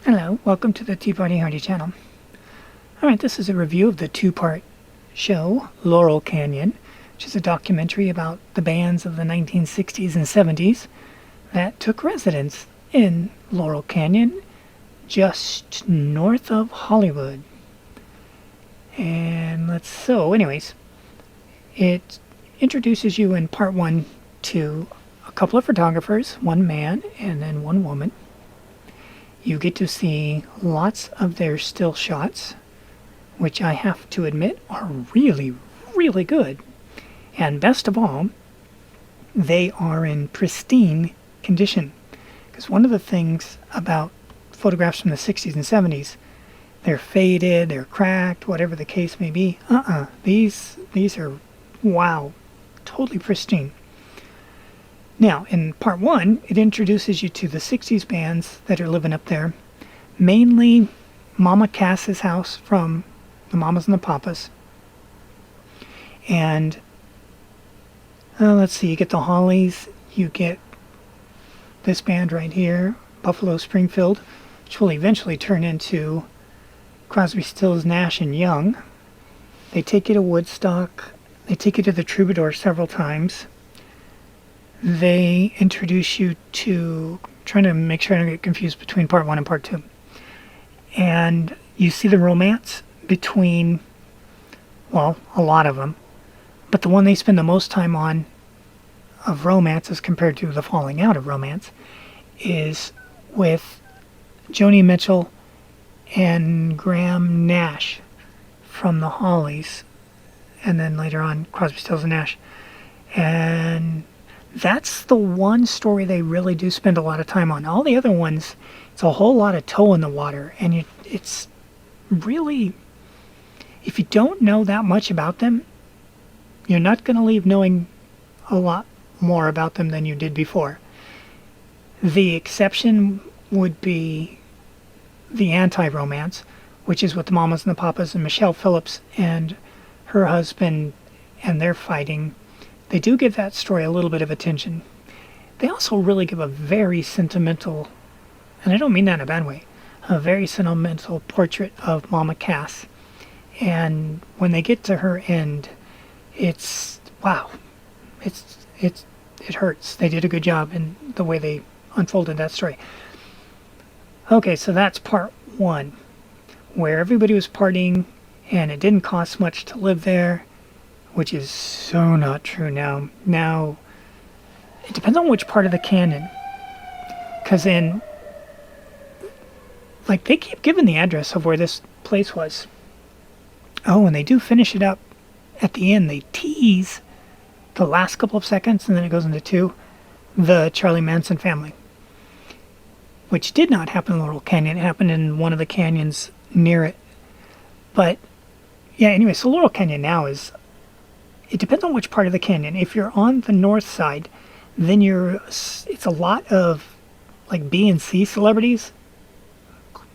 Hello, welcome to the Tea Party Hardy channel. Alright, this is a review of the two-part show, Laurel Canyon, which is a documentary about the bands of the 1960s and 70s that took residence in Laurel Canyon, just north of Hollywood. And anyways, it introduces you in part one to a couple of photographers, one man and then one woman. You get to see lots of their still shots, which I have to admit are really, really good. And best of all, they are in pristine condition. Because one of the things about photographs from the 60s and 70s, they're faded, they're cracked, whatever the case may be. These are, wow, totally pristine. Now, in part one, it introduces you to the 60s bands that are living up there. Mainly Mama Cass's house from the Mamas and the Papas. And, let's see, you get the Hollies, you get this band right here, Buffalo Springfield, which will eventually turn into Crosby, Stills, Nash and Young. They take you to Woodstock. They take you to the Troubadour several times. They introduce you to, trying to make sure I don't get confused between part one and part two. And you see the romance between, well, a lot of them. But the one they spend the most time on of romance as compared to the falling out of romance is with Joni Mitchell and Graham Nash from the Hollies. And then later on, Crosby, Stills and Nash. And that's the one story they really do spend a lot of time on. All the other ones, it's a whole lot of toe in the water. And it's really, if you don't know that much about them, you're not going to leave knowing a lot more about them than you did before. The exception would be the anti-romance, which is with the Mamas and the Papas and Michelle Phillips and her husband, and they're fighting. They do give that story a little bit of attention. They also really give a very sentimental, and I don't mean that in a bad way, a very sentimental portrait of Mama Cass. And when they get to her end, it's, wow, it hurts. They did a good job in the way they unfolded that story. Okay, so that's part one, where everybody was partying and it didn't cost much to live there, which is so not true now. Now, it depends on which part of the canyon. Because they keep giving the address of where this place was. Oh, and they do finish it up at the end. They tease the last couple of seconds, and then it goes into two, the Charlie Manson family. Which did not happen in Laurel Canyon. It happened in one of the canyons near it. But, yeah, anyway, so Laurel Canyon now is, it depends on which part of the canyon. If you're on the north side, then it's a lot of like B and C celebrities.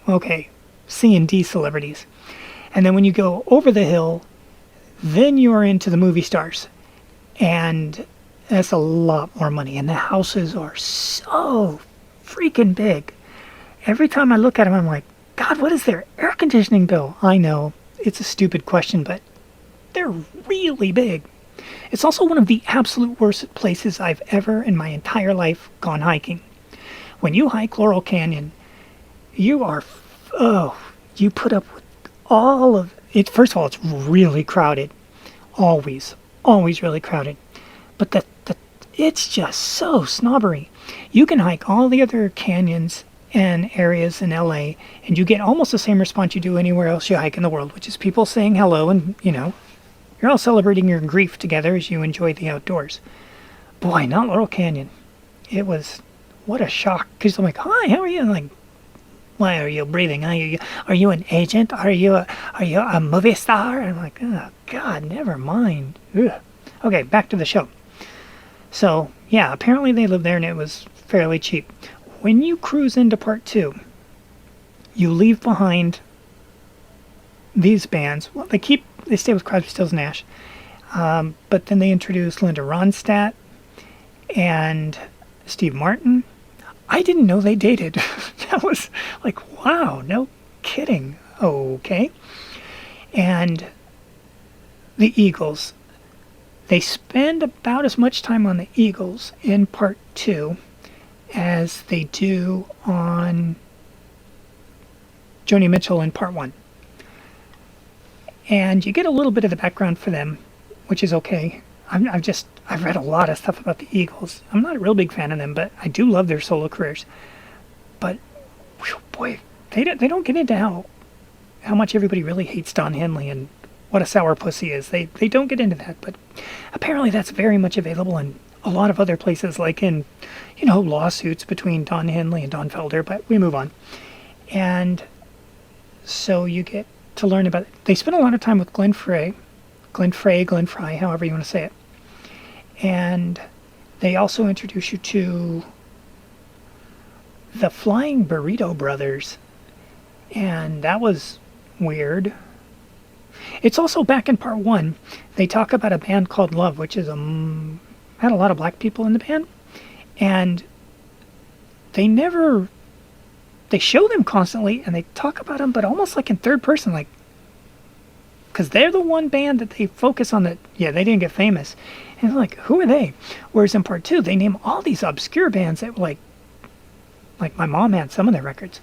Okay, C and D celebrities. And then when you go over the hill, then you are into the movie stars. And that's a lot more money. And the houses are so freaking big. Every time I look at them, I'm like, God, what is their air conditioning bill? I know, it's a stupid question, but they're really big. It's also one of the absolute worst places I've ever in my entire life gone hiking. When you hike Laurel Canyon, you put up with all of it. First of all, it's really crowded. Always really crowded. But it's just so snobbery. You can hike all the other canyons and areas in LA, and you get almost the same response you do anywhere else you hike in the world, which is people saying hello and, you're all celebrating your grief together as you enjoy the outdoors. Boy, not Laurel Canyon. It was, what a shock. Because I'm like, hi, how are you? And like, why are you breathing? Are you an agent? Are you a movie star? And I'm like, oh, God, never mind. Ugh. Okay, back to the show. So, yeah, apparently they lived there and it was fairly cheap. When you cruise into part two, you leave behind these bands. Well, they stay with Crosby, Stills, Nash. But then they introduced Linda Ronstadt and Steve Martin. I didn't know they dated. That was like, wow, no kidding. Okay. And the Eagles. They spend about as much time on the Eagles in part 2 as they do on Joni Mitchell in part 1. And you get a little bit of the background for them, which is okay. I've read a lot of stuff about the Eagles. I'm not a real big fan of them, but I do love their solo careers. But whew, boy, they don't get into how much everybody really hates Don Henley and what a sour pussy is. They don't get into that, but apparently that's very much available in a lot of other places, like in, lawsuits between Don Henley and Don Felder, but we move on. And so you get to learn about it. They spend a lot of time with Glenn Frey, however you want to say it. And they also introduce you to the Flying Burrito Brothers, and that was weird. It's also back in part 1. They talk about a band called Love, which is had a lot of black people in the band, and they show them constantly, and they talk about them, but almost like in third person, like, because they're the one band that they focus on that, yeah, they didn't get famous. And like, who are they? Whereas in part 2, they name all these obscure bands that, like my mom had some of their records.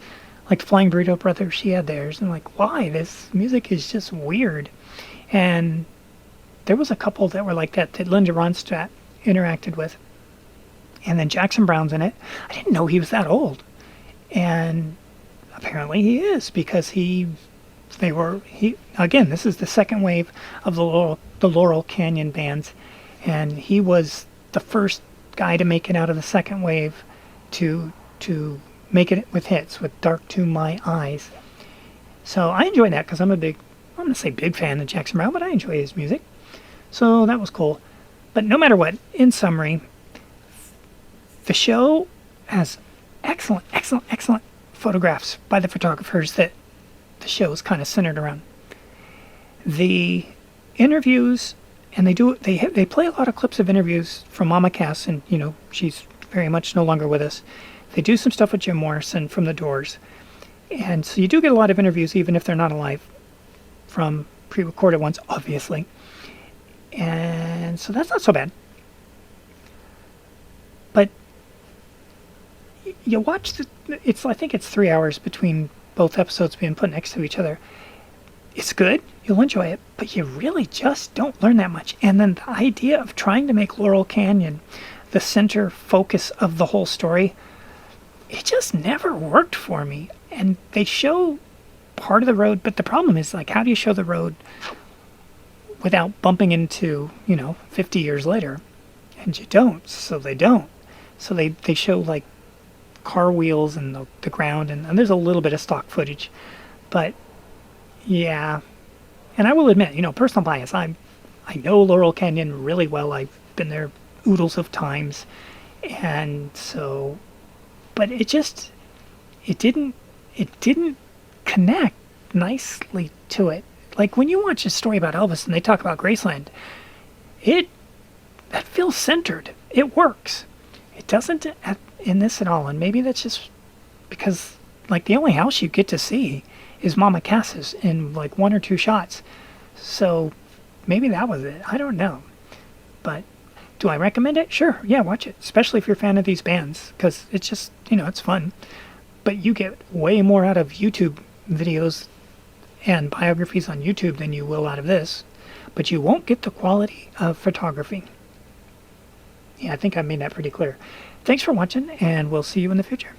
Like the Flying Burrito Brothers, she had theirs. And like, why? This music is just weird. And there was a couple that were like that Linda Ronstadt interacted with. And then Jackson Browne's in it. I didn't know he was that old. And apparently he is, because again, this is the second wave of the Laurel Canyon bands, and he was the first guy to make it out of the second wave to make it with hits with Dark to My Eyes. So I enjoy that, because I'm going to say big fan of Jackson Browne, but I enjoy his music. So that was cool. But no matter what, in summary, the show has excellent photographs by the photographers that the show is kind of centered around. The interviews, and they play a lot of clips of interviews from Mama Cass, and she's very much no longer with us. They do some stuff with Jim Morrison from The Doors, and so you do get a lot of interviews, even if they're not alive, from pre-recorded ones, obviously. And so that's not so bad. But you watch I think it's 3 hours between both episodes being put next to each other. It's good, you'll enjoy it, but you really just don't learn that much. And then the idea of trying to make Laurel Canyon the center focus of the whole story, it just never worked for me. And they show part of the road, but the problem is, like, how do you show the road without bumping into, 50 years later? And you don't, so they don't. So they show, like, car wheels and the ground, and there's a little bit of stock footage. But, yeah. And I will admit, personal bias, I know Laurel Canyon really well. I've been there oodles of times. And so, but it didn't connect nicely to it. Like, when you watch a story about Elvis and they talk about Graceland, that feels centered. It works. It doesn't in this at all. And maybe that's just because, like, the only house you get to see is Mama Cass's in, like, 1 or 2 shots. So maybe that was it. I don't know. But do I recommend it? Sure. Yeah, watch it. Especially if you're a fan of these bands, because it's just, it's fun. But you get way more out of YouTube videos and biographies on YouTube than you will out of this. But you won't get the quality of photography. Yeah, I think I made that pretty clear. Thanks for watching, and we'll see you in the future.